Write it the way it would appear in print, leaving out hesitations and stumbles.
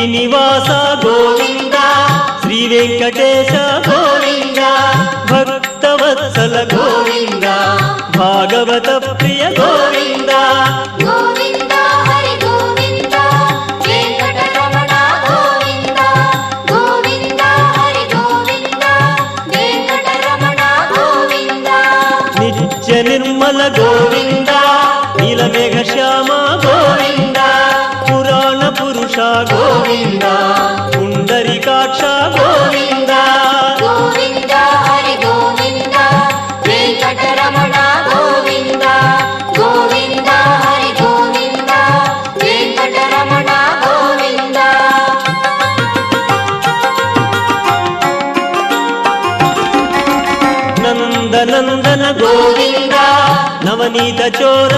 శ్రీనివాస గోవింద శ్రీ వెంకటేశ గోవింద భక్తవత్సల గోవింద భాగవత ప్రియ గోవింద గోవింద హరి గోవింద వెంకటరమణ గోవింద గోవింద హరి గోవింద వెంకటరమణ గోవింద నిత్య నిర్మల గోవింద నీలమేఘ శ్యామ గోవింద పురాణ పురుష గోవింద పుండరీకాక్ష గోవింద గోవింద హరి గోవింద వెంకటరమణ గోవింద గోవింద హరి గోవింద వెంకటరమణ గోవింద నందనందన గోవింద నవనీత చోర